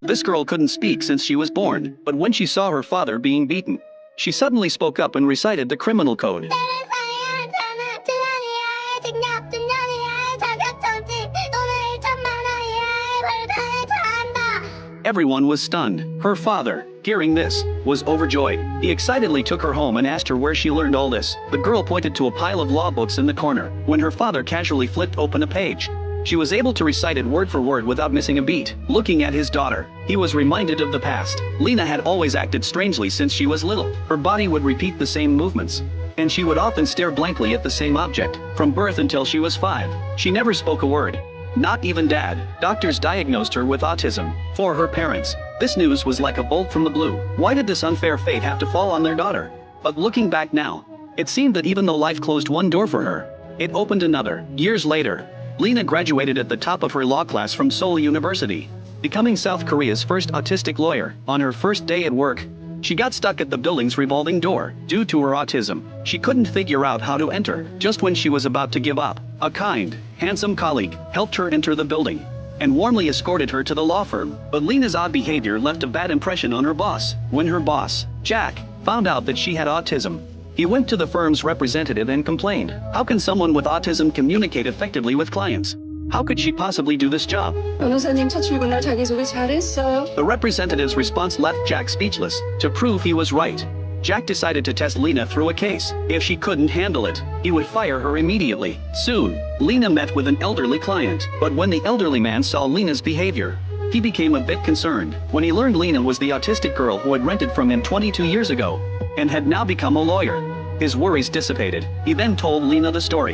This girl couldn't speak since she was born, but when she saw her father being beaten, she suddenly spoke up and recited the criminal code. Everyone was stunned. Her father, hearing this, was overjoyed. He excitedly took her home and asked her where she learned all this. The girl pointed to a pile of law books in the corner. When her father casually flipped open a page, she was able to recite it word for word without missing a beat. Looking at his daughter, he was reminded of the past. Lena had always acted strangely since she was little. Her body would repeat the same movements, and she would often stare blankly at the same object. From birth until she was 5, she never spoke a word. Not even Dad. Doctors diagnosed her with autism. For her parents, this news was like a bolt from the blue. Why did this unfair fate have to fall on their daughter? But looking back now, it seemed that even though life closed one door for her, it opened another. Years later, Lena graduated at the top of her law class from Seoul University, becoming South Korea's first autistic lawyer. On her first day at work, she got stuck at the building's revolving door. Due to her autism, she couldn't figure out how to enter. Just when she was about to give up, a kind, handsome colleague helped her enter the building and warmly escorted her to the law firm. But Lena's odd behavior left a bad impression on her boss. When her boss, Jack, found out that she had autism, he went to the firm's representative and complained. How can someone with autism communicate effectively with clients? How could she possibly do this job? 변호사님 첫 출근날 자기소개 잘했어요. The representative's response left Jack speechless. To prove he was right, Jack decided to test Lena through a case. If she couldn't handle it, he would fire her immediately. Soon, Lena met with an elderly client. But when the elderly man saw Lena's behavior, he became a bit concerned. When he learned Lena was the autistic girl who had rented from him 22 years ago and had now become a lawyer, his worries dissipated. He then told Lena the story.